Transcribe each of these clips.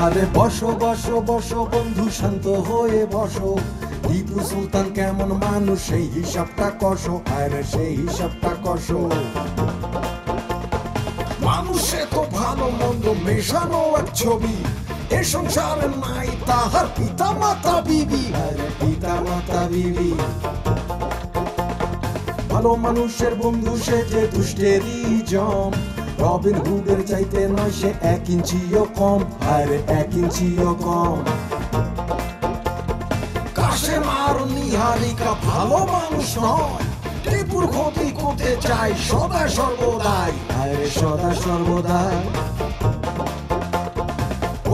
আরে বসো বসো বসো বন্ধু শান্ত হয়ে বসো, টিপু সুলতান কেমন মানুষ সেই হিসাবটা কষো, আরে সেই হিসাবটা কষো। মানুষে তো ভালো মন্দ মেশানো এক ছবি, এ সংসারে নাই তাহার পিতা মাতা বিবি, আরে পিতা মাতা বিবি। ভালো মানুষের বন্ধু সে যে দুষ্টেরই জম, রবিন হুডের চাইতে নয় সে 1 ইঞ্চিও কম, আরে 1 ইঞ্চিও কম। কাশেম আর নিহারিকা ভালো মানুষ নয়, টিপুর ক্ষতি করতে চায় সদা সর্বদাই, আরে সদা সর্বদাই।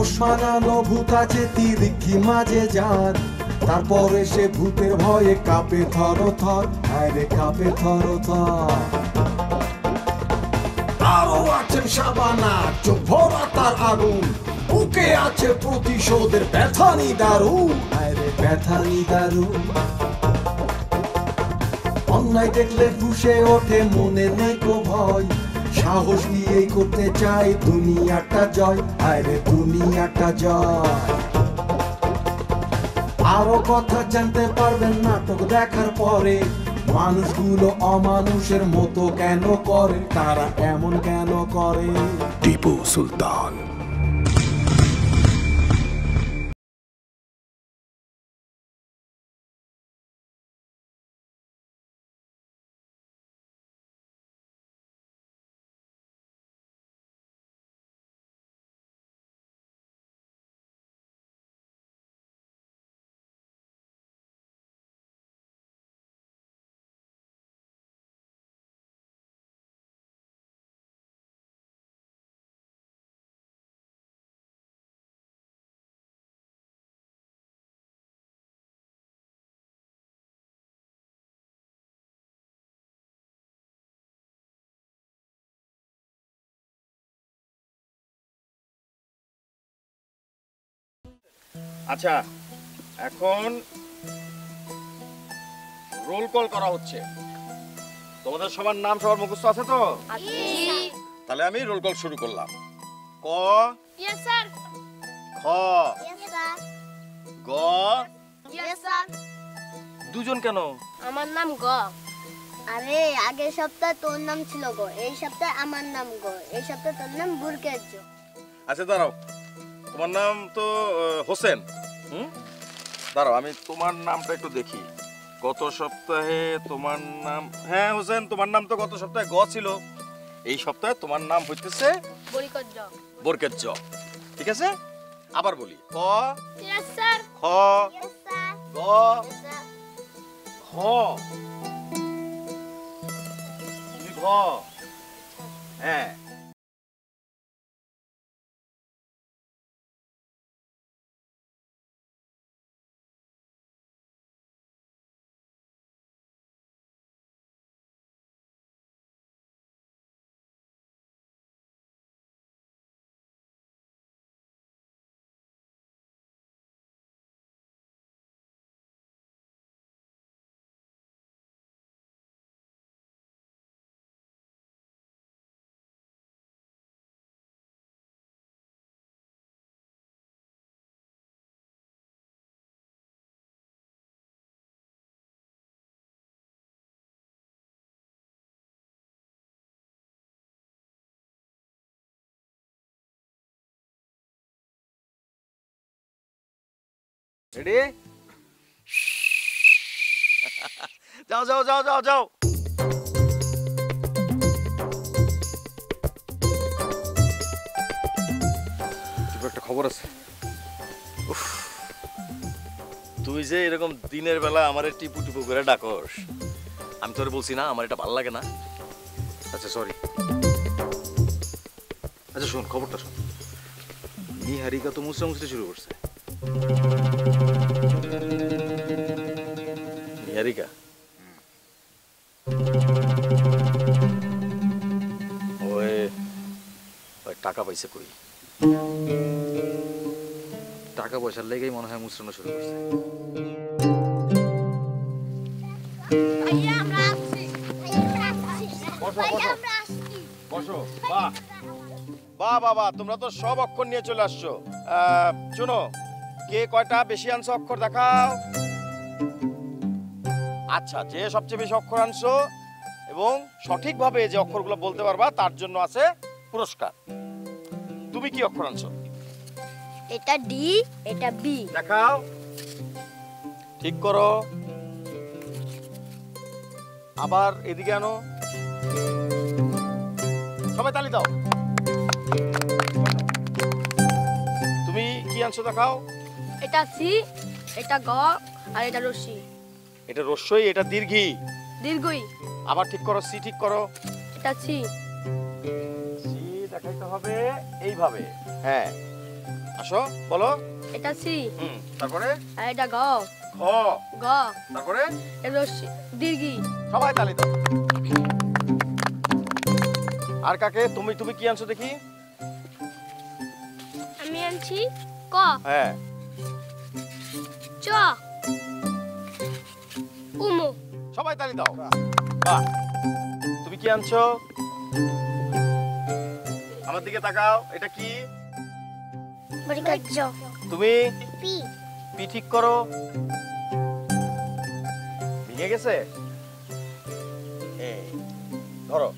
ওসমান আলো ভূত আছে তিরিক্ষি মাঝে যার, তারপরে সে ভূতের ভয়ে কাঁপে থর থর, আরে কাঁপে থর থর। আরো আছেন শাবানা চোখ ভরা তার আগুন, বুকে আছে প্রতিশোধের ব্যথানি দারুণ, আরে ব্যথানি দারুণ। অন্যায় দেখলে ফুঁসে ওঠে মনে নেই কো ভয়, সাহস দিয়েই করতে চাই দুনিয়াটা জয়, আরে দুনিয়াটা জয়। আরো কথা জানতে পারবেন নাটক দেখার পরে, মানুষগুলো অমানুষের মতো কেন করে, তারা এমন কেন করে। টিপু সুলতান। আচ্ছা, এখন রোল কল করা হচ্ছে। তোমাদের সবার নাম সবার মুখস্থ আছে তো? তাহলে আমি রোল কল শুরু করলাম। ক, ইয়েস স্যার। খ, ইয়েস স্যার। গ। Yes sir. দুজন কেন? আমার নাম গ। আরে আগের সপ্তাহে তোর নাম ছিল গ, এই সপ্তাহে আমার নাম গ, এই সপ্তাহে তোর নাম বুরকেজ। আচ্ছা দাঁড়াও, তোমার নাম তো হোসেন। দাঁড়াও আমি তোমার নামটা একটু দেখি। গত সপ্তাহে তোমার নাম, হ্যাঁ হোসেন, তোমার নাম তো গত সপ্তাহে গ ছিল, এই সপ্তাহে তোমার নাম হইতেছে বরকেজ। ঠিক আছে, আবার বলি। ক, ইয়েস স্যার। খ, ইয়েস স্যার। গ, খ। তুমি ঘ। হ্যাঁ, রেডি? যাও যাও যাও যাও যাও। একটা খবর আছে। তুই যে এরকম দিনের বেলা আমার টিপু টিপু করে ডাকস, আমি তোরে বলছি না আমার এটা ভালো লাগে না। আচ্ছা সরি। আচ্ছা শোন, খবরটা শোন। নিহারিকা তো মুসরা মুসরি শুরু করছে। নিহারিকা ওই টাকা পয়সা কই? টাকা পয়সার লেগেই মনে হয় মুসরানো শুরু করছে। বসো বসো বসো। বাহ বাহ বাহ বাহ, তোমরা তো সব অক্ষর নিয়ে চলে আসছো। শোনো, কে কয়টা বেশি আনছো অক্ষর দেখাও। আচ্ছা, যে সবচেয়ে বেশি অক্ষর আনছো এবং সঠিকভাবে যে অক্ষরগুলো বলতে পারবা তার জন্য আছে পুরস্কার। তুমি কি অক্ষর আনছো? এটা ডি, এটা বি। দেখাও, ঠিক করো, আবার এদিকে আনো। সবাই তালি দাও। তুমি কি আনছো দেখাও। এটা সি, এটা গ, আর এটা রশ্মি। এটা রস্যই, এটা দীর্ঘী। দীর্ঘই। আবার ঠিক করো, সি ঠিক করো। এটা সি। সি দেখাইতে হবে এইভাবে। হ্যাঁ, আসো বলো। এটা সি। তারপরে আর এটা গ। খ। গ। তারপরে এটা রশ্মি, দীর্ঘই। সবাই তালি দাও। আর কাকে? তুমি তুমি কি আনছো দেখি? আমি আনছি ক। হ্যাঁ, চ। উমো। সবাই তালি দাও। বাহ, তুমি কি আনছো? আমার দিকে তাকাও, এটা কি? পরিকার্য। তুমি পি। পি ঠিক করো। ভেঙে গেছে? এই ধরো,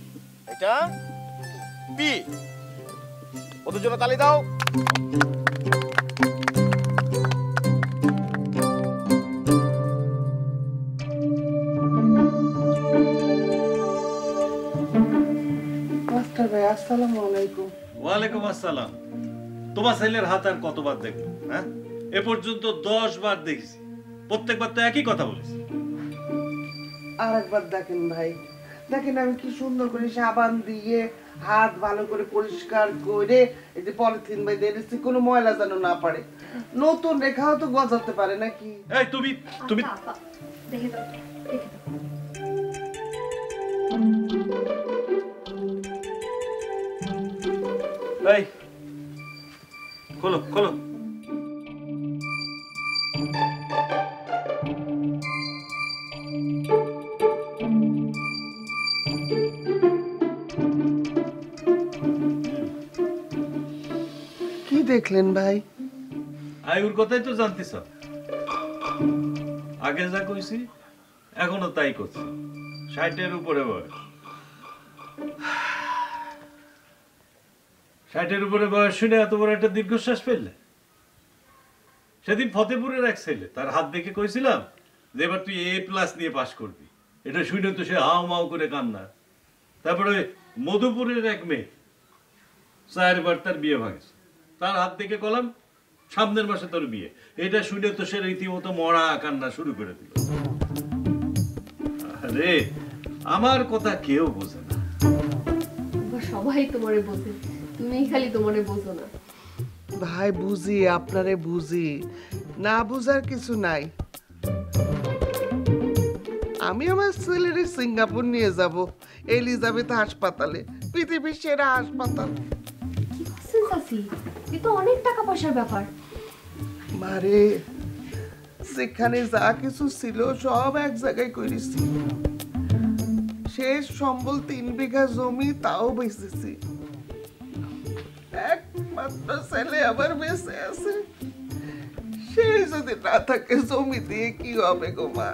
এটা পি। ওদের জন্য তালি দাও। মাস্টার ভাই, আসসালামু আলাইকুম। ওয়ালাইকুম আসসালাম। তোমার ছেলের হাত আর কতবার দেখবো? হ্যাঁ, এ পর্যন্ত 10 বার দেখেছি, প্রত্যেকবার তো একই কথা বলেছি। আর একবার দেখেন ভাই, দেখেন আমি কি সুন্দর করে সাবান দিয়ে হাত ভালো করে পরিষ্কার করে এই যে পলিথিন বাইরে দিয়েছি, কোনো ময়লা যেন না পারে। নতুন রেখাও তো গজাতে পারে নাকি? এই তুমি তুমি দেখে দাও, দেখে দাও। এই খোলো খোলো। কি দেখলেন ভাই? আয়ুর কথাই তো জানতেছ। আগে যা কইছি এখনো তাই করছি। 60-এর উপরে বয়স। 60-এর উপরে বয়স শুনে এত বড় একটা দীর্ঘশ্বাস ফেললে? সেদিন ফতেপুরের এক ছেলে, তার হাত দেখে কইছিলাম যে এবার তুই A+ নিয়ে পাশ করবি। এটা শুনে তো সে হাও মাও করে কান্না। তারপরে মধুপুরের এক মেয়ে, 4বার তার বিয়ে ভাঙেছে। তার হাত দেখে কলাম সামনের মাসে তোর বিয়ে। এটা শুনে তো সে রীতিমতো মরা কান্না শুরু করে দিল। আরে আমার কথা কেউ বোঝে না। সবাই তোমারে বোঝে, তুমি খালি তোমারে বোঝো না। ভাই বুঝি, আপনারে বুঝি, না বুঝার কিছু নাই। আমি আমার ছেলের সিঙ্গাপুর নিয়ে যাব, এলিজাবেথ হাসপাতালে, পৃথিবীর সেরা হাসপাতাল। কি করছেন চাচি? এ তো অনেক টাকা পয়সার ব্যাপার। মারে, সেখানে যা কিছু ছিল সব এক জায়গায় করেছি। শেষ সম্বল 3 বিঘা জমি, তাও বেঁচেছি। একমাত্র ছেলে আবার বেঁচে আছে, সে যদি না থাকে জমি দিয়ে কি হবে গো মা?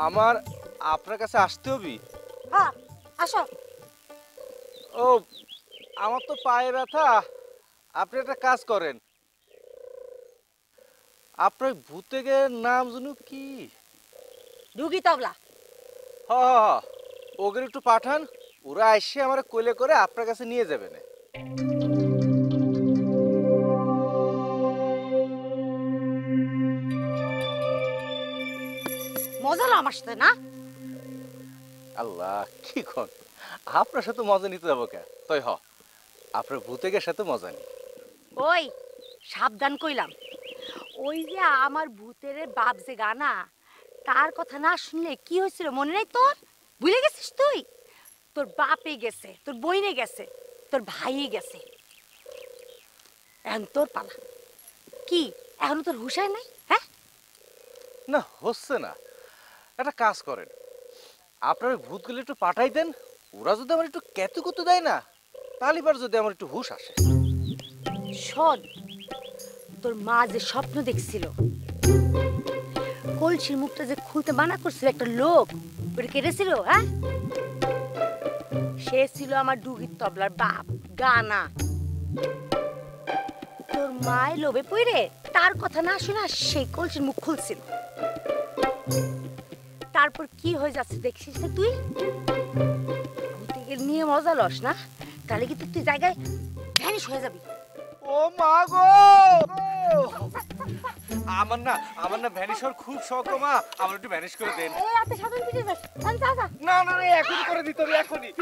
আমার আপনার কাছে আসতে হবে। হ্যাঁ, আসো। ও, আমার তো পায়ে ব্যথা। আপনি একটা কাজ করেন, আপনার ভূতের নাম জানো কি? ডুগি তবলা। হ ওকে একটু পাঠান, ওরা এসে আমার কোলে করে আপনার কাছে নিয়ে যাবে না। মজা লো আমার সাথে না? আল্লাহ কি কোন, আপনার সাথে মজা নিতে যাবো কে? তাই হ, আপনার ভূতেকের সাথে মজা নি। ওই সাবধান কইলাম, ওই যে আমার ভূতের বাপ যে গানা, তার কথা না শুনলে কি হয়েছিল মনে নেই তোর? ভুলে গেছিস তুই? তোর বাপে গেছে, তোর বইনে গেছে, তোর ভাইয়ে গেছে, এখন তোর পালা। কি এখনো তোর হুঁশায় নাই? হ্যাঁ না হচ্ছে না, একটা কাজ করেন, আপনার ওই ভূতগুলো একটু পাঠাই দেন, ওরা যদি আমার একটু কেতুকুতু দেয় না, তাহলে এবার যদি আমার একটু হুঁশ আসে। শোন, তোর মা যে স্বপ্ন দেখছিল, কলসির মুখটা যে খুলতে মানা করছিল একটা লোক, ওটা কেটেছিল? হ্যাঁ, সে ছিল আমার ডুগির তবলার বাপ গানা। তোর মায়ের লোভে পড়ে তার কথা না শোনা সেই কলসির মুখ খুলছিল। তারপর কি হয়ে যাচ্ছে দেখছিস না তুই? ভূতিকে নিয়ে মজা লস না, তাহলে কিন্তু তুই জায়গায় ভ্যানিশ হয়ে যাবি। ও মা গো, আমার না ভ্যানিশ হওয়ার খুব শখ গো মা, আমার একটু ভ্যানিশ করে দেন। এই রাতে সাধন পিটে যাস, যা যা। না না না, এখনই করে দিতে হবে, এখনই।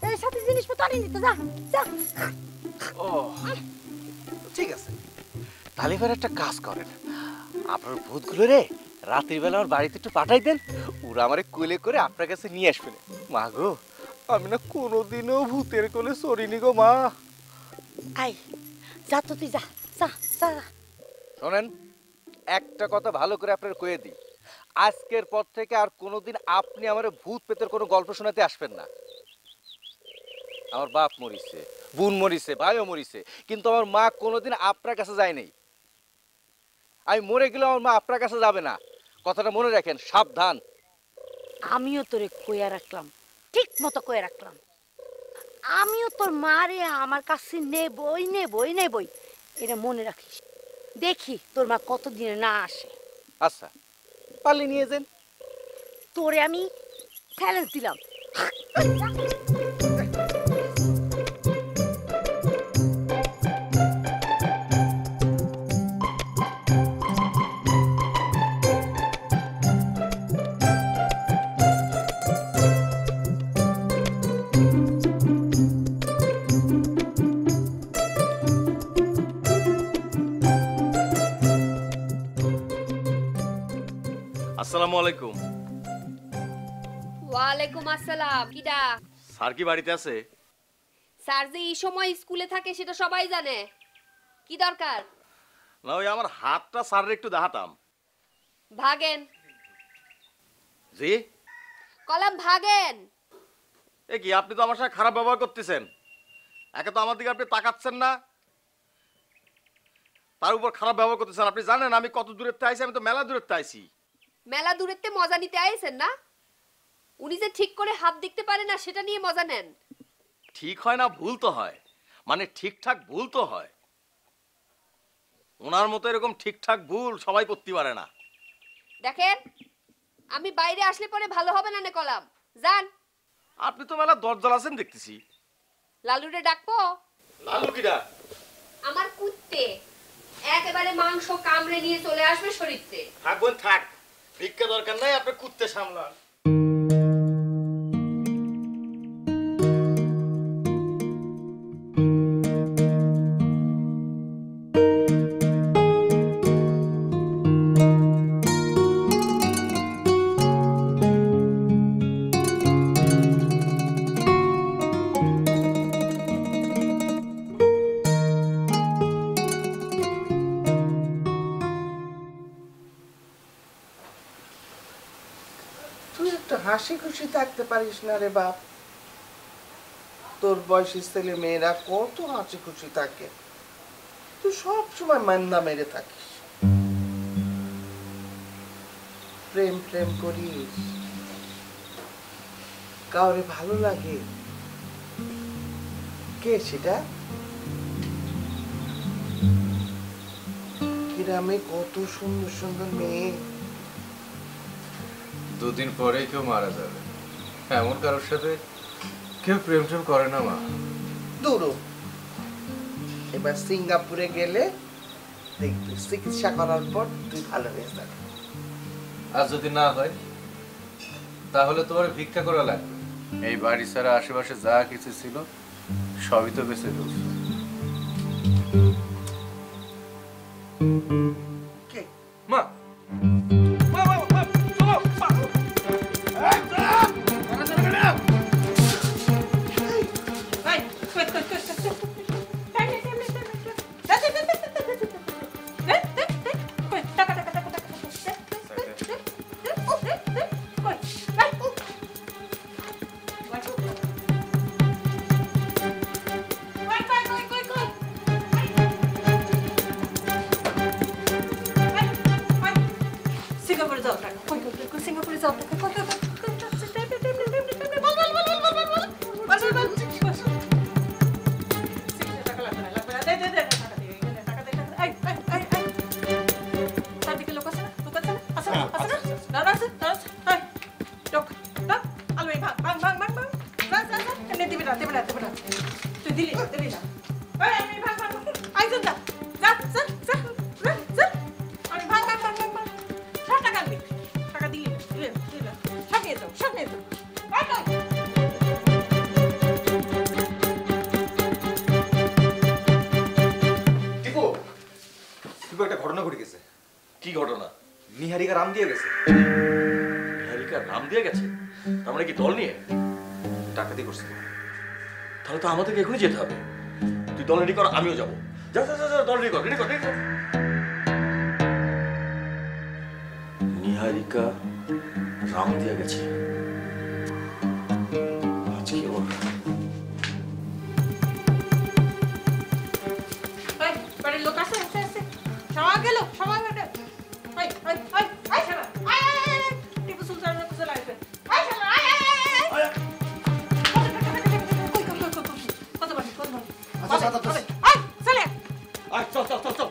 এই সাথে জিনিসপত্র আনি নিতে যা যা। ও ঠিক আছে, তাহলে এবার একটা কাজ করেন, আপনার ভূতগুলো রে রাতের বেলা আমার বাড়িতে একটু পাঠাই দেন, ওরা আমারে কোলে করে আপনার কাছে নিয়ে আসবেন। মা গো, আমি না কোনোদিনও ভূতের কোলে চড়িনি গো মা। আই যা তো তুই যা যা যা। শোনেন, একটা কথা ভালো করে আপনার কয়ে দিই, আজকের পর থেকে আর কোনোদিন আপনি আমার ভূত পেতের কোনো গল্প শোনাতে আসবেন না। আমার বাপ মরিছে, বোন মরিছে, ভাইও মরিছে, কিন্তু আমার মা কোনোদিন আপনার কাছে যায় নাই। আমি মরে গেলেও আমার মা আপনার কাছে যাবে না, কথাটা মনে রাখেন, সাবধান। আমিও তোরে কইয়া রাখলাম, ঠিক মতো কইয়া রাখলাম। আমিও তোর মারে আমার কাছে নেবই নেবই নেবই, এটা মনে রাখিস। দেখি তোর মা কতদিনে না আসে। আচ্ছা, পারলে নিয়ে যান। তোরে আমি চ্যালেঞ্জ দিলাম। আসসালামু আলাইকুম। ওয়ালাইকুম আসসালাম। কিডা? স্যার কি বাড়িতে আছে? স্যার যে এই সময় স্কুলে থাকে সেটা সবাই জানে। কি দরকার? না, ওই আমার হাতটা স্যারের একটু দেখাতাম। ভাগেন। জি? কলাম ভাগেন। এ কি, আপনি তো আমার সাথে খারাপ ব্যবহার করতেছেন। একে তো আমার দিকে আপনি তাকাচ্ছেন না, তার উপর খারাপ ব্যবহার করতেছেন। আপনি জানেন আমি কত দূরের থেকে আইছি? আমি তো মেলা দূরের থেকে আইছি। মেলা দূরেতে মজা নিতে আইছেন না? উনি যে ঠিক করে হাত দেখতে পারে না সেটা নিয়ে মজা নেন। ঠিক হয় না, ভুল তো হয়, মানে ঠিকঠাক ভুল তো হয়। ওনার মতো এরকম ঠিকঠাক ভুল সবাই করতে পারে না। দেখেন, আমি বাইরে আসলে পরে ভালো হবে না নে কলাম। যান। আপনি তো মেলা দরজাল আছেন দেখতেছি। লালুরে ডাকবো? লালু কিরা? আমার কুত্তে একেবারে মাংস কামড়ে নিয়ে চলে আসবে শরীরতে। থাকবেন থাক, ভিক্ষা দরকার নাই, আপনি কুত্তে সামলান। তুই একটু হাসি খুশি থাকতে পারিস না রে বাপ? তোর বয়সী ছেলে মেয়েরা কত হাসি খুশি থাকে, তুই সব সময় মান্না মেরে থাকিস। প্রেম প্রেম করিস, কাউরে ভালো লাগে, কে সেটা? গ্রামে কত সুন্দর সুন্দর মেয়ে, দুদিন পরে কেউ মারা যাবে, এমন কারোর সাথে কেউ প্রেম টেম করে না মা। দূরও এবার সিঙ্গাপুরে গেলে দেখবি চিকিৎসা করার পর তুই ভালো হয়ে যাবি। আর যদি না হয় তাহলে তোমার ভিক্ষা করা লাগবে। এই বাড়ি ছাড়া আশেপাশে যা কিছু ছিল সবই তো বেঁচে ফেলছে। মা একটা ঘটনা ঘটে গেছে। কি ঘটনা? নিহারিকা রাম দিয়ে গেছে। নিহারিকা নাম দিয়ে গেছে? তার মানে কি দল নিয়ে ডাকাতি করছে? তাহলে তো আমাদেরকে এখনই যেতে হবে। তুই দল রেডি কর, আমিও যাবো। যা যা যা দল রেডি কর, রেডি কর, রেডি কর। নিহারিকা রাম দিয়ে গেছে। আজকে ওর বাড়ির লোক আছে আছে আছে সবাই গেল সবাই গেল আই আই আই আই শালা আই আই টিপু সুলতানের কাছে লাগবে আই শালা আই আই আই কত বাড়ি আচ্ছা আচ্ছা আই চলে আয় চল চল চল চল।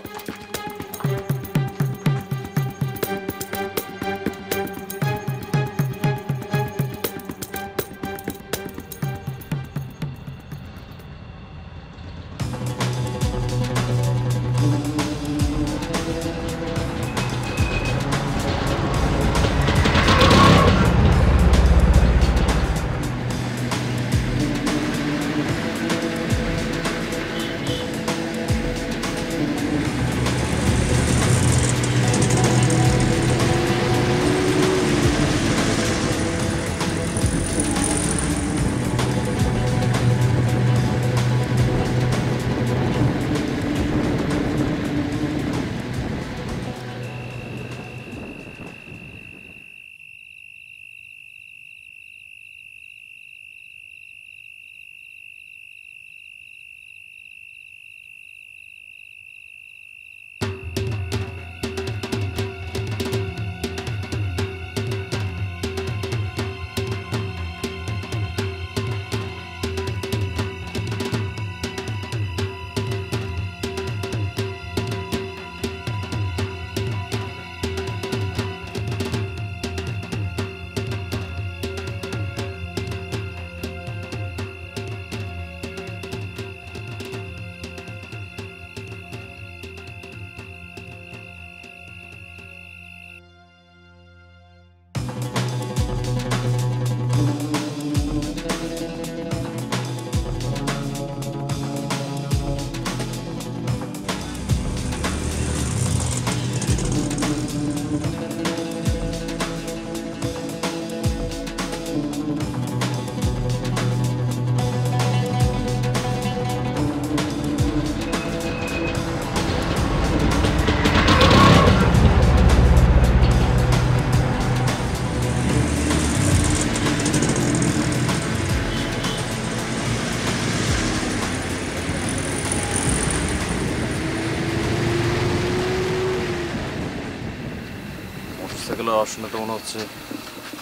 মোটরসাইকেলের আওয়াজ শুনে তো মনে হচ্ছে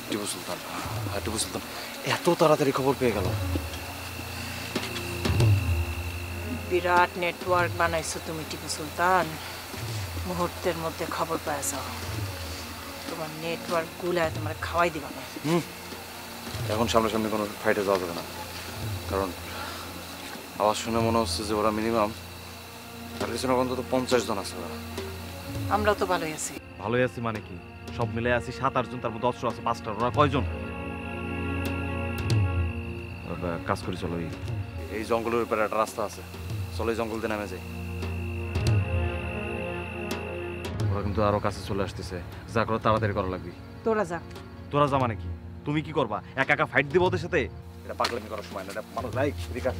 টিপু সুলতান। হ্যাঁ টিপু সুলতান এত তাড়াতাড়ি খবর পেয়ে গেল। বিরাট নেটওয়ার্ক বানাইছো তুমি টিপু সুলতান, মুহূর্তের মধ্যে খবর পায় যাও। তোমার নেটওয়ার্ক গুলায় তোমার খাওয়াই দিবা না। এখন সামনাসামনি কোনো ফাইটে যাওয়া যাবে না, কারণ আওয়াজ শুনে মনে হচ্ছে যে ওরা মিনিমাম তার পিছনে অন্তত 50 জন আছে। আমরাও তো ভালোই আছি। ভালোই আছি মানে কি, সব মিলে আছি 7-8 জন, তার মধ্যে অস্ত্র আছে 5টা। ওরা কয়জন? কাজ করি, চলো এই জঙ্গলের উপরে একটা রাস্তা আছে, চলো এই জঙ্গল দিয়ে নেমে যাই। ওরা কিন্তু আরো কাছে চলে আসতেছে, যা করে তাড়াতাড়ি করা লাগবে। তোরা যা। তোরা যা মানে কি? তুমি কি করবা? একা একা ফাইট দিব ওদের সাথে? এটা পাগলামি করার সময় না, এটা মানুষ ভাই বিকাশ।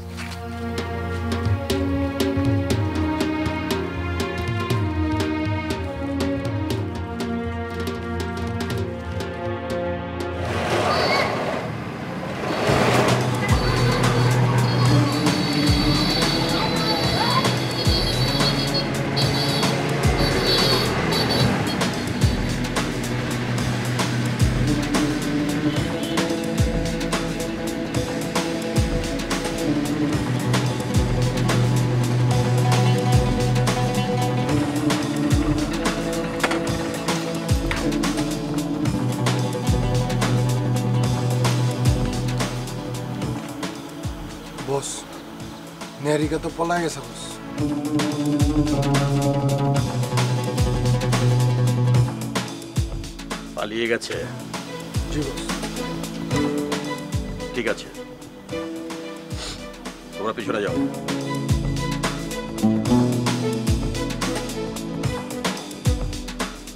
বস, নেহারিকা তো পলায় গেছে বস। পালিয়ে গেছে? জি বস। ঠিক আছে, তোমরা পিছনে যাও।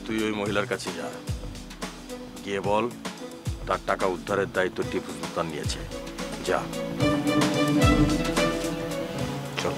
তুই ওই মহিলার কাছে যা, গিয়ে বল তার টাকা উদ্ধারের দায়িত্ব টিপু সুলতান নিয়েছে। যা, চল।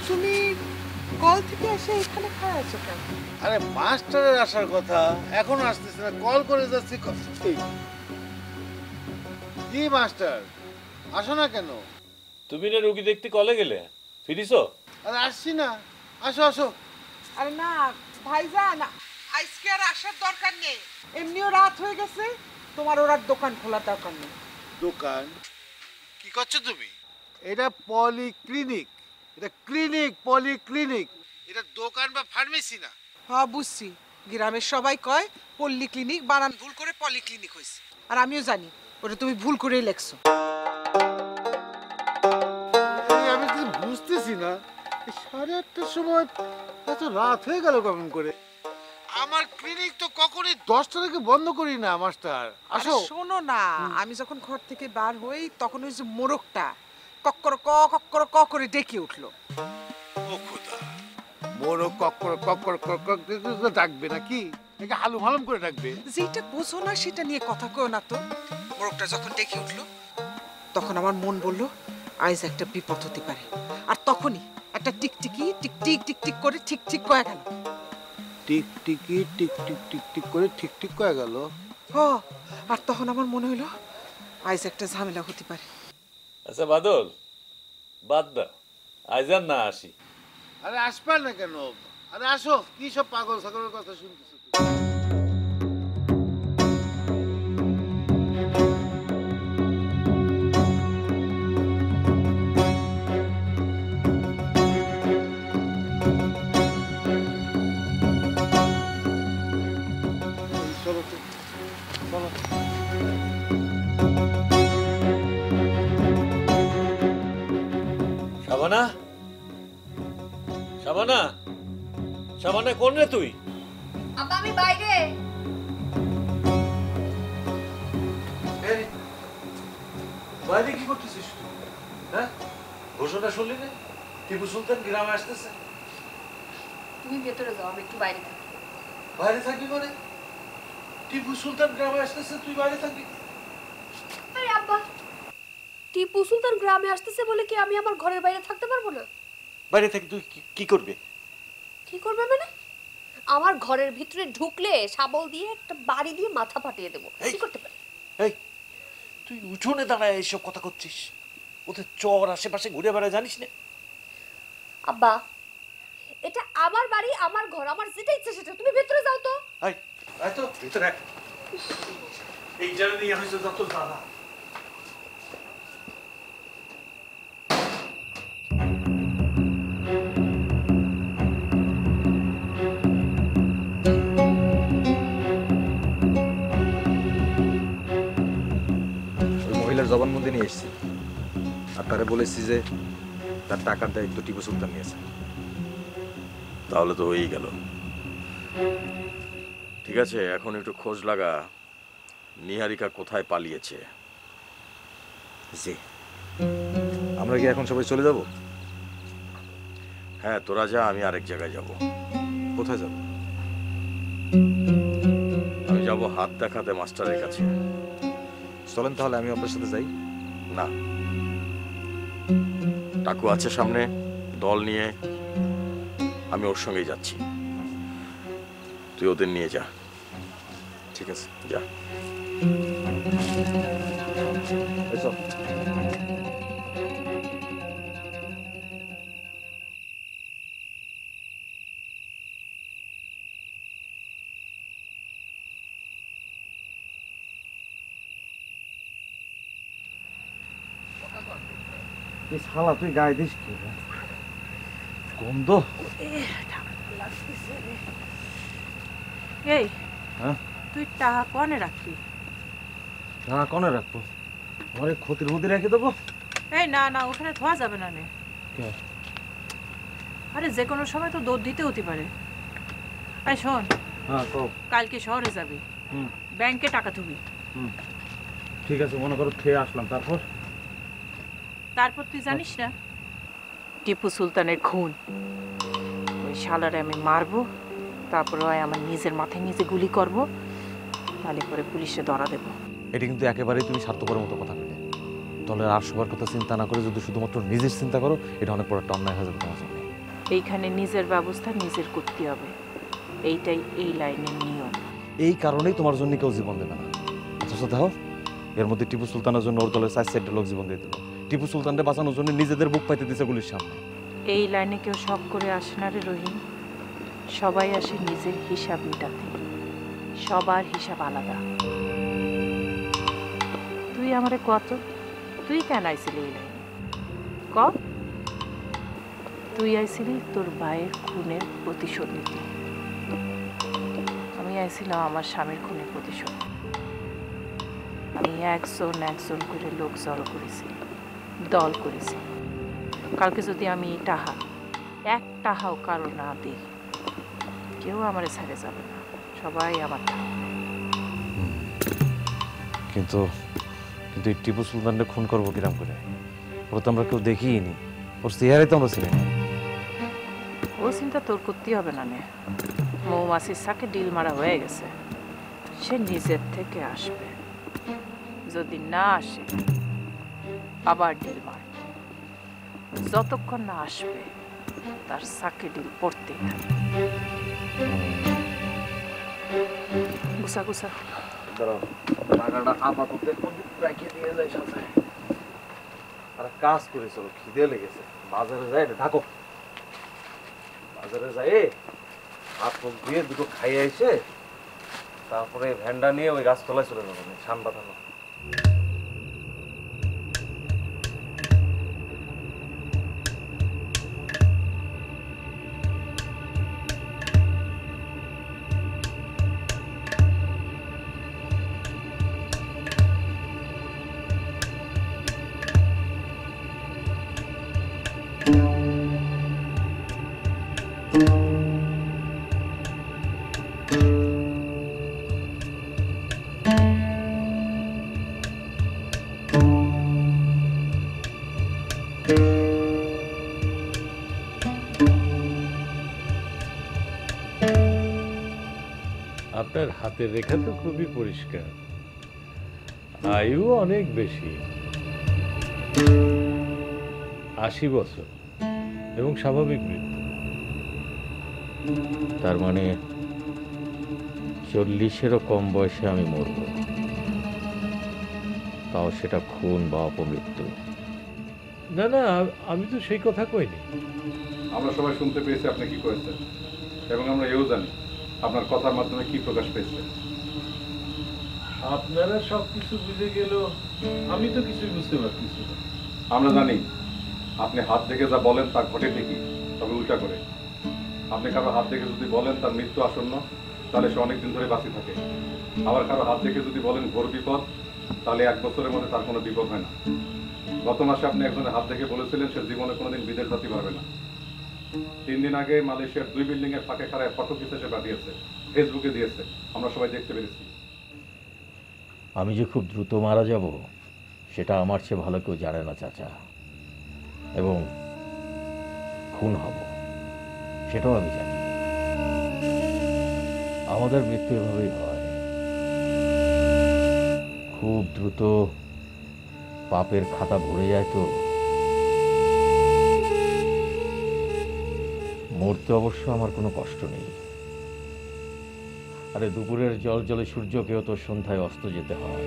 তুমি কল থেকে এসে এখানে খায় আছো কেন? আরে মাস্টারের আসার কথা, এখন আসতেছে না, কল করে যাচ্ছি। কি মাস্টার, আসো না কেন? তুমি না রোগী দেখতে কলে গেলে, ফিরিছো? আরে আসছি না, আসো আসো। আরে না ভাইজান, আজকে আর আসার দরকার নেই, এমনিও রাত হয়ে গেছে, তোমার ওর আর দোকান খোলার দরকার নেই। দোকান কি করছো তুমি? এটা পলিক্লিনিক, এটা ক্লিনিক, পলিক্লিনিক, এটা দোকান বা ফার্মেসি না। হ্যাঁ বুঝছি, গ্রামের সবাই কয় পল্লী ক্লিনিক, বানান ভুল করে পলিক্লিনিক হয়েছে, আর আমিও জানি ওটা তুমি ভুল করেই লেখছো। আমি কিছু বুঝতেছি না, 8:30টার সময় এত রাত হয়ে গেল কখন করে? আমার ক্লিনিক তো কখনই 10টা থেকে বন্ধ করি না মাস্টার। আসো। শোনো না, আমি যখন ঘর থেকে বার হই তখন ওই যে মোরগটা কক্কর ক করে ডেকে উঠলো। ও খোদা, মোরগ কক্কর কক্কর কক্কর ডাকবে নাকি? একে হালুম হালুম করে ডাকবে? যেটা বোঝো না সেটা নিয়ে কথা কয় না তো। মোরগটা যখন ডেকে উঠলো তখন আমার মন বলল আজ একটা বিপদ হতে পারে, আর তখনই একটা টিকটিকি টিকটিক টিকটিক করে ঠিক ঠিক কয়ে গেল। টিকটিকি টিক টিক টিক টিক করে ঠিক ঠিক কয়ে গেল। ও, আর তখন আমার মনে হলো আজ একটা ঝামেলা হতে পারে। আচ্ছা বাদল, বাদ দাও, আজ আর না আসি। আরে আসবেন না কেন? আরে আসো, কি সব পাগল ছাগলের কথা শুনতেছো? চলো তো, চলো। শাবানা, শাবানা, শাবানা কোন রে তুই? আব্বা আমি বাইরে। বাইরে কি করতেছিস? হ্যাঁ, ঘোষণা শুনলি না? টিপু সুলতান গ্রামে আসতেছে। তুমি ভেতরে যাও, আমি একটু বাইরে থাকি। বাইরে থাকবি মানে? টিপু সুলতান গ্রামে আসতেছে, তুই বাইরে থাকবি? আরে আব্বা, টিপু সুলতান গ্রামে আসতেছে বলে কি আমি আমার ঘরের বাইরে থাকতে পারবো না? বাইরে থাকি তুই কি করবে? কি করবে মানে? আমার ঘরের ভিতরে ঢুকলে শাবল দিয়ে একটা বাড়ি দিয়ে মাথা ফাটিয়ে দেবো। কি করতে পারি? এই, তুই উঠোনে দাঁড়ায় এইসব কথা করছিস? ওদের চর আশেপাশে ঘুরে বেড়ায় জানিস না? আব্বা, এটা আমার বাড়ি, আমার ঘর, আমার যেটা ইচ্ছে সেটা। তুমি ভেতরে যাও তো। আয় আয় তো ভিতরে আয়। এই জায়গা নিয়ে হয়েছে যত জ্বালা। মহিলার জবানবন্দি নিয়ে এসেছি আর তারে বলেছি যে তার টাকার দায়িত্ব টিপু সুলতান নিয়েছে। তাহলে তো হয়েই গেল। ঠিক আছে, এখন একটু খোঁজ লাগা নিহারিকা কোথায় পালিয়েছে। জি, আমরা কি এখন সবাই চলে যাব? হ্যাঁ, তোরা যা, আমি আরেক জায়গায় যাব। কোথায় যাব? আমি যাব হাত দেখাতে মাস্টারের কাছে। চলেন তাহলে আমি আপনার সাথে যাই। না, টাকু আছে সামনে, দল নিয়ে আমি ওর সঙ্গেই যাচ্ছি। তুই ওদের নিয়ে যা। ঠিক আছে, যা। এসো। এই শালা তুই গায়ে দিস কি গন্ধ? এই হ্যাঁ, তুই টাকা কনে রাখবি? টাকা কনে রাখবো? আমার ক্ষতির মধ্যে রেখে দেবো? এই না না, ওখানে ধোয়া যাবে না নে। আরে যে কোনো সময় তো দৌড় দিতে হতে পারে। আরে শোন, হ্যাঁ কালকে শহরে যাবি, ব্যাংকে টাকা তুলবি। ঠিক আছে, মনে করো খেয়ে আসলাম, তারপর তারপর তুই জানিস না টিপু সুলতানের খুন। ওই শালারে আমি মারবো, তারপর ওই আমার নিজের মাথায় নিজে গুলি করব, তাহলে পরে পুলিশে ধরা দেব। এটা কিন্তু একেবারেই তুমি স্বার্থপরের মতো কথা বলে। দলের আর সবার কথা চিন্তা না করে যদি শুধুমাত্র নিজের চিন্তা করো, এটা অনেক বড় একটা অন্যায় হয়ে যাবে তোমার সামনে। এইখানে নিজের ব্যবস্থা নিজের করতে হবে, এইটাই এই লাইনের নিয়ম। এই কারণেই তোমার জন্য কেউ জীবন দেবে না। অথচ দেখো, এর মধ্যে টিপু সুলতানের জন্য ওর দলের 4 লোক জীবন দিয়ে দিল। টিপু সুলতানকে বাঁচানোর জন্য নিজেদের বুক পাইতে দিছে গুলির সামনে। এই লাইনে কেউ শখ করে আসে না রে রহিম, সবাই আসে নিজের হিসাব মেটাতে। সবার হিসাব আলাদা। তুই আমারে কত, তুই কেন আইছিলি এই লাইনে ক? তুই আইছিলি তোর ভাইয়ের খুনের প্রতিশোধ নিতে, আমি আইছিলাম আমার স্বামীর খুনের প্রতিশোধ। আমি একজন একজন করে লোক জড়ো করেছি, দল করেছি। কালকে যদি আমি টাহা এক টাহাও কারো না দিই, কেউ আমার ছেড়ে যাবে না, সবাই আমার থাকবে। কিন্তু কিন্তু এই টিপু সুলতানকে খুন করবো কিরাম করে? ওরা তো আমরা কেউ দেখিই নি, ওর চেহারাই তো আমরা চিনি না। ও চিন্তা তোর করতেই হবে না নে, মৌমাছির সাথে ডিল মারা হয়ে গেছে। সে নিজের থেকে আসবে, যদি না আসে আবার ডিল মার। যতক্ষণ না আসবে তার সাকে ডিল পড়তেই থাকবে। গুছা গুছা টাকাটা আপাতত রেখে দিয়ে যাই সাথে। আর কাজ করে চলো, খিদে লেগেছে। বাজারে যাই ঢাকো, বাজারে যাই হাত মুখ দিয়ে দুটো খাইয়ে এসে তারপরে ভ্যানটা নিয়ে ওই গাছতলায় চলে যাবো। ঠান্ডা থাকো। আপনার হাতের রেখা তো খুবই পরিষ্কার, আয়ু অনেক বেশি, 80 বছর এবং স্বাভাবিক মৃত্যু। তার মানে 40-এরও কম বয়সে আমি মরব, তাও সেটা খুন বা অপমৃত্যু। না না, আমি তো সেই কথা কইনি। আমরা সবাই শুনতে পেয়েছি আপনি কি করেছেন, এবং আমরা এও জানি আপনার কথার মাধ্যমে কি প্রকাশ পেয়েছে। আপনারা সব কিছু বুঝে গেল, আমি তো কিছুই বুঝতে পারতেছি না। আমরা জানি আপনি হাত দেখে যা বলেন তা ঘটে ঠিকই, তবে উল্টা করে। আপনি কারো হাত দেখে যদি বলেন তার মৃত্যু আসন্ন, তাহলে সে অনেকদিন ধরে বাঁচি থাকে। আবার কারো হাত দেখে যদি বলেন ঘোর বিপদ, তাহলে 1 বছরের মধ্যে তার কোনো বিপদ হয় না। গত মাসে আপনি একজনের হাত দেখে বলেছিলেন সে জীবনে কোনোদিন বিদেশ যাত্রী পারবে না। 3 দিন আগে মালয়েশিয়ার 2 বিল্ডিং এর ফাঁকে খাড়ায় ফটো খিচে সে পাঠিয়েছে, ফেসবুকে দিয়েছে, আমরা সবাই দেখতে পেরেছি। আমি যে খুব দ্রুত মারা যাব সেটা আমার চেয়ে ভালো কেউ জানে না চাচা, এবং খুন হব সেটাও আমি জানি। আমাদের মৃত্যু এভাবেই হয়, খুব দ্রুত পাপের খাতা ভরে যায়। তো মরতে অবশ্য আমার কোনো কষ্ট নেই। আরে দুপুরের জল জলে সূর্যকেও তো সন্ধ্যায় অস্ত যেতে হয়।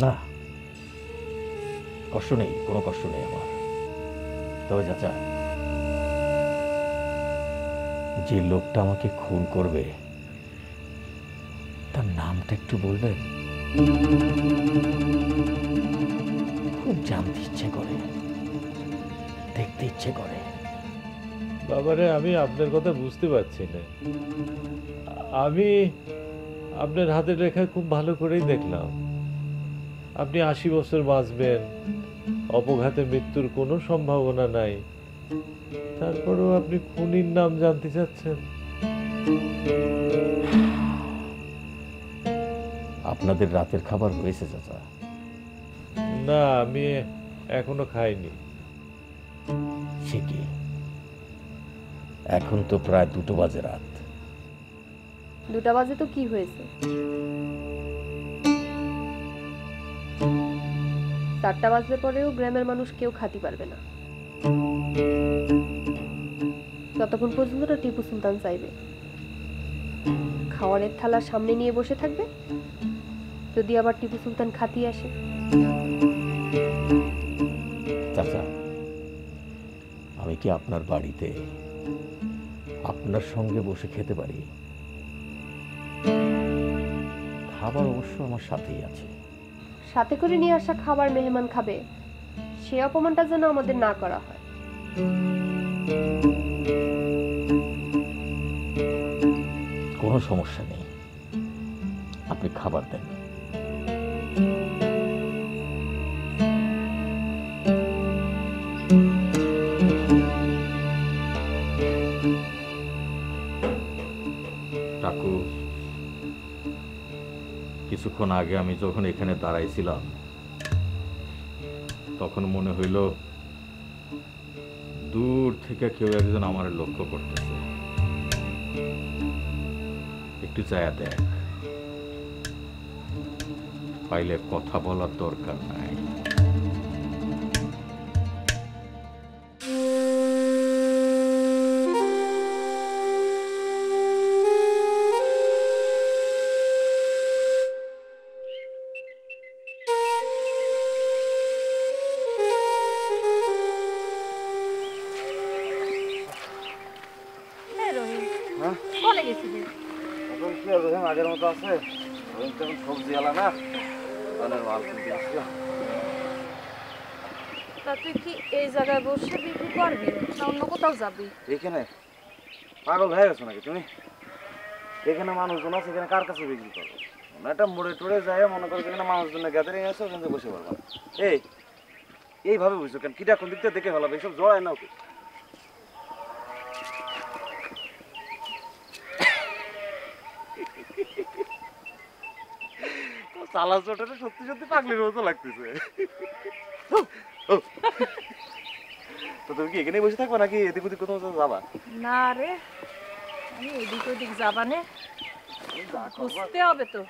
না, কষ্ট নেই, কোনো কষ্ট নেই আমার। তবে চাচা, যে লোকটা আমাকে খুন করবে তার নামটা একটু বলবেন? খুব জানতে ইচ্ছে করে, দেখতে ইচ্ছে করে। বাবারে, আমি আপনার কথা বুঝতে পারছি না। আমি আপনার হাতের রেখা খুব ভালো করেই দেখলাম। আপনি 80 বছর বাঁচবেন, অপঘাতে মৃত্যুর কোনো সম্ভাবনা নাই। তারপরেও আপনি খুনির নাম জানতে চাচ্ছেন? আপনাদের রাতের খাবার হয়েছে চাচা? না, আমি এখনো খাইনি। সে কি, এখন তো প্রায় 2টো বাজে রাত। 2টা বাজে তো কি হয়েছে? 4টা বাজলে পরেও গ্রামের মানুষ কেউ খাতি পারবে না, ততক্ষণ পর্যন্ত না টিপু সুলতান চাইবে। খাওয়ারের থালা সামনে নিয়ে বসে থাকবে, যদি আবার টিপু সুলতান খাতি আসে। চাচা, আমি কি আপনার বাড়িতে আপনার সঙ্গে বসে খেতে পারি? খাবার অবশ্য আমার সাথেই আছে। সাথে করে নিয়ে আসা খাবার মেহমান খাবে, সে অপমানটা যেন আমাদের না করা হয়। কোনো সমস্যা নেই, আপনি খাবার দেন। কাকু, কিছুক্ষণ আগে আমি যখন এখানে দাঁড়াইছিলাম তখন মনে হইল দূর থেকে কেউ একজন আমার লক্ষ্য করতেছে। একটু চায়া দেখ, পাইলে কথা বলার দরকার নাই। আগের মতো আছে, সবজি আলা না মাল কিনতে আসছিল। তা তুই কি এই জায়গায় বসে বিক্রি করবি না অন্য কোথাও যাবি? এখানে পাগল হয়ে গেছো নাকি তুমি? এখানে মানুষজন আছে, এখানে কার কাছে বিক্রি করবো? একটা মোড়ে টোড়ে যায়, মনে করো এখানে মানুষজন গ্যাদারিং আছে, ওখান থেকে বসে পারবো। এইভাবে বুঝছো কেন? কিটা কোন দিকটা দেখে ফেলাবে, এইসব জড়ায় না ওকে। চালা চোটাটা সত্যি সত্যি পাগলির মতো লাগতেছে। তো তুমি কি এখানেই বসে থাকবা নাকি এদিক ওদিক কোথাও যাবা? না রে, আমি এদিক ওদিক যাবানে, বুঝতে হবে তো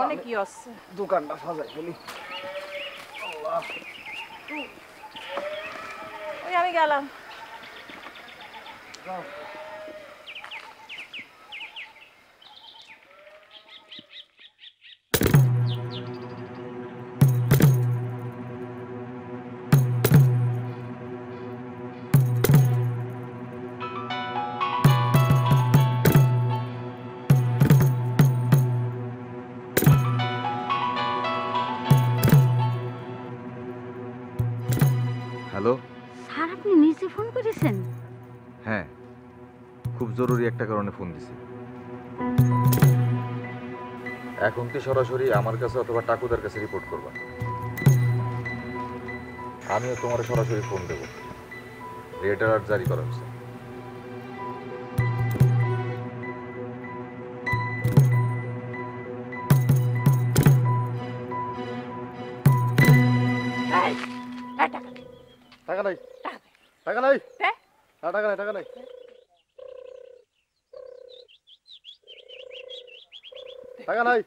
অনেক কি আছে। দোকানটা সাজাই ফেলি। ওই আমি গেলাম। হ্যালো। স্যার আপনি নিজে ফোন করেছেন? হ্যাঁ, খুব জরুরি একটা কারণে ফোন দিছি। এখন কি সরাসরি আমার কাছে অথবা টাকুদার কাছে রিপোর্ট করবা? আমিও তোমার সরাসরি ফোন দেব। রেড অ্যালার্ট জারি করা হয়েছে। টাকা নাই, টাকা নাই, টাকা নাই, টাকা নাই। টাকা নাই,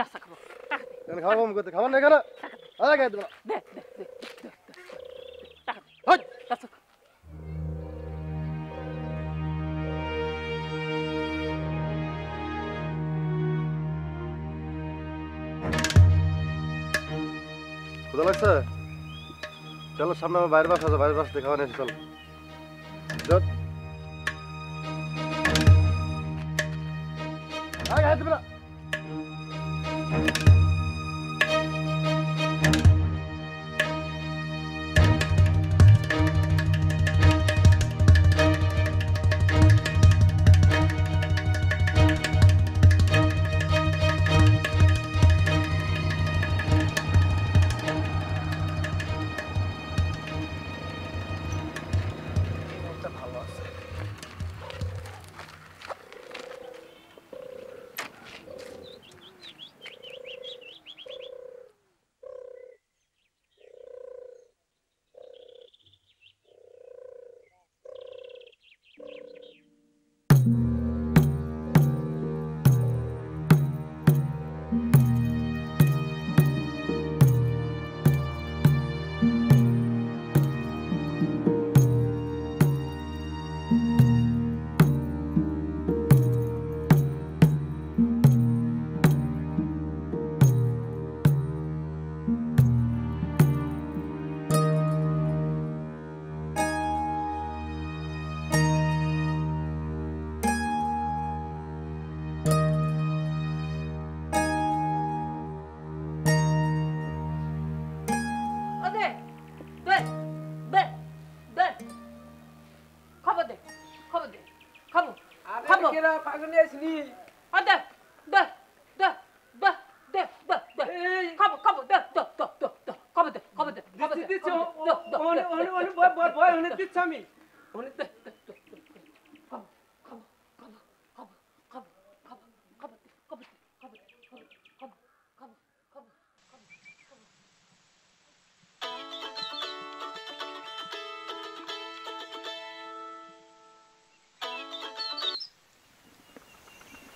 রাস্তা খাবো, খাওয়া কম করতে খাবার নাই কেন? আগে দেবো ক্ষুধা লাগছে? চলো সামনে আমার বাইরের বাসা আছে, বাইরের বাসা থেকে খাওয়া নিয়ে চলো। চল আগে হাত দেবে না।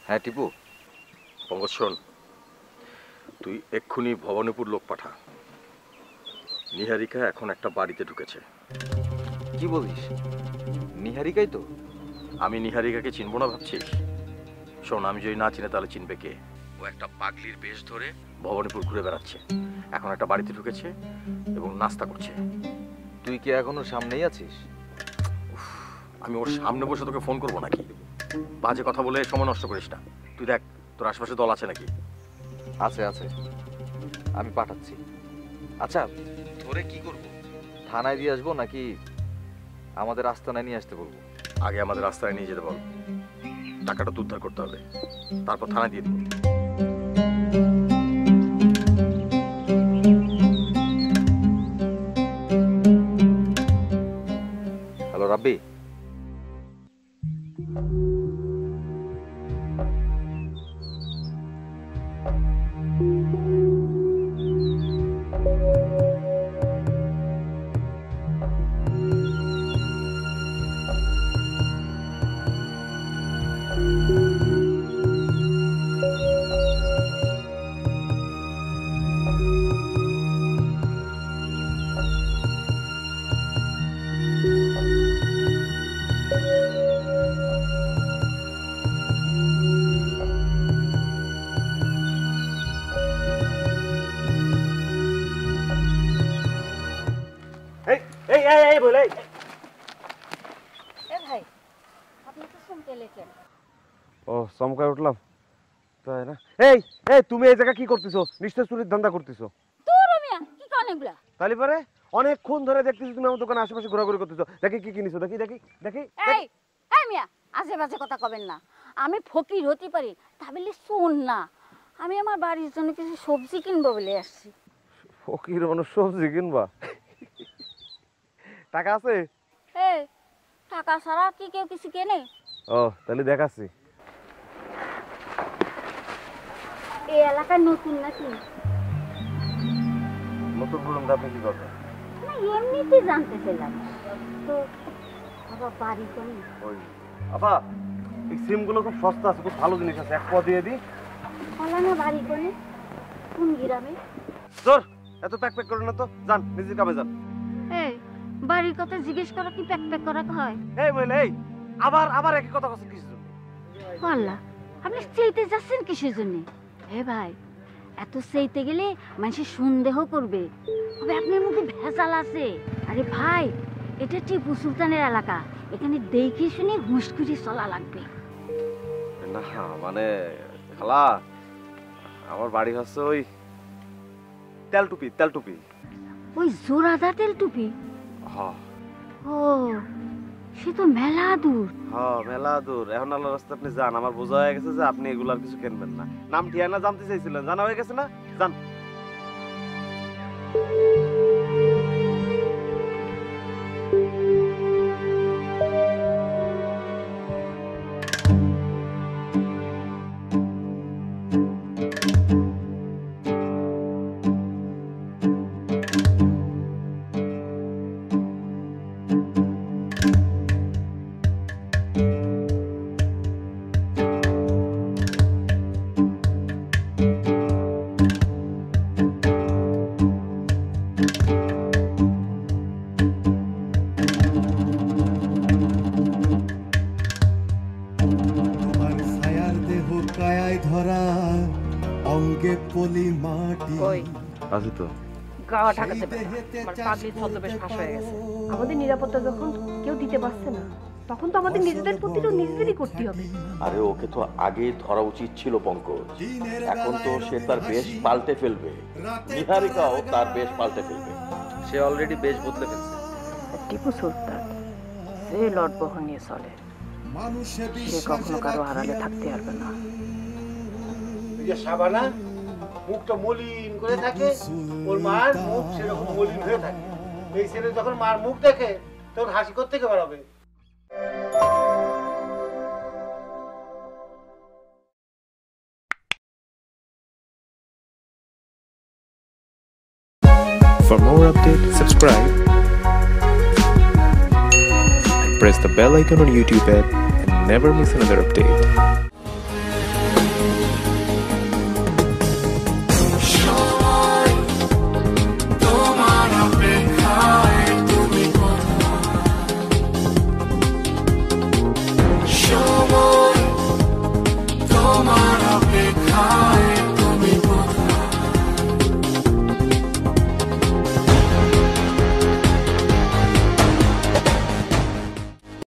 হ্যাঁ টিপু, পঙ্কজ শোন, তুই এক্ষুনি ভবানীপুর লোক পাঠা। নিহারিকা এখন একটা বাড়িতে ঢুকেছে। কি বলিস? নিহারিকাই তো? আমি নিহারিকাকে চিনবো না ভাবছিস? শোন, আমি যদি না চিনে তাহলে চিনবে কে? ও একটা পাগলির বেশ ধরে ভবানীপুর ঘুরে বেড়াচ্ছে, এখন একটা বাড়িতে ঢুকেছে এবং নাস্তা করছে। তুই কি এখনো সামনেই আছিস? আমি ওর সামনে বসে তোকে ফোন করবো নাকি? বাজে কথা বলে সময় নষ্ট করিস না। তুই দেখ তোর আশেপাশে দল আছে নাকি? আছে আছে, আমি পাঠাচ্ছি। আচ্ছা, ধরে কি করব? থানায় দিয়ে আসবো নাকি আমাদের আস্তানায় নিয়ে আসতে বলবো? আগে আমাদের আস্তানায় নিয়ে যেতে বল, টাকাটা তো উদ্ধার করতে হবে, তারপর থানায় দিয়ে দেবো। হ্যালো রাব্বি, ও চমকায় উঠলাম, তাই না? এই এই তুমি এই জায়গা কি করতেছো? নিশ্চয় চুরির ধান্দা করতেছো। তোর মিয়া কি কোন এগুলা? তালি পারে অনেকক্ষণ ধরে দেখতেছি তুমি আমার দোকানে আশেপাশে ঘোরাঘুরি করতেছো। দেখি কি কিনেছো, দেখি দেখি দেখি। এই এই মিয়া আজে বাজে কথা কবেন না। আমি ফকির হতে পারি তা বলে শোন না, আমি আমার বাড়ির জন্য কিছু সবজি কিনবো বলে আসছি। ফকির মানুষ সবজি কিনবা? টাকা আছে? এই টাকা ছাড়া কি কেউ কিছু কেনে? ও তাহলে দেখাচ্ছি। এই এলাকায় নতুন নাকি? নতুন বলুন, আপনি কি করবেন? এমনিতে জানতে চাইলাম তো। বাবা বাড়ি কোনে? ওই আপা এই সিমগুলো খুব সস্তা আছে, খুব ভালো জিনিস আছে, এক পদ দিয়ে দিই। ফলানা বাড়ি কোনে? কোন গ্রামে? তোর এত প্যাক প্যাক করে না তো, যান নিজের কামে যান। এই বাড়ির কথা জিজ্ঞেস করা কি প্যাক প্যাক করা হয়? এই বলে এই আবার আবার একই কথা কথা কিছু জন্য। আল্লাহ, আপনি চাইতে যাচ্ছেন কিসের জন্য? হে ভাই, এত চাইতে গেলে মানুষ সন্দেহ করবে, তবে আপনার মধ্যে ভেজাল আছে। আরে ভাই, এটা টিপু সুলতানের এলাকা, এখানে দেখে শুনে হুঁশ করে চলা লাগবে। না মানে খালা, আমার বাড়ি হচ্ছে ওই তেলটুপি। তেলটুপি ওই জোড়াদা তেলটুপি? হ্যাঁ। ও সে তো মেলা দূর। হ্যাঁ মেলা দূর। এখন আল্লাহ রাস্তা আপনি যান, আমার বোঝা হয়ে গেছে যে আপনি এগুলার কিছু কিনবেন না। নাম ঠিকানা জানতে চাইছিলেন, জানা হয়ে গেছে না? যান। আছে তো গাওয়া ঢাকাতে আমার পাগলি ছদ্মবেশ ফাঁস হয়ে গেছে। আমাদের নিরাপত্তা যখন কেউ দিতে পারছে না, তখন তো আমাদের নিজেদের প্রতিটা নিজেদেরই করতে হবে। আরে ওকে তো আগে ধরা উচিত ছিল পঙ্কজ। এখন তো সে তার বেশ পাল্টে ফেলবে, নিহারিকাও তার বেশ পাল্টে ফেলবে। সে অলরেডি বেশ বদলে ফেলছে। টিপু সুলতান যে লটবহন নিয়ে চলে, সে কখনো কারো আড়ালে থাকতে পারবে না। সাবানা মুখটা মলিন করে থাকে, ওর মার মুখ সেরকম মলিন হয়ে থাকে। এই ছেলে যখন মার মুখ দেখে তখন হাসি করতে কে বেরোবে? For more updates, subscribe and press the bell icon on YouTube app and never miss another update.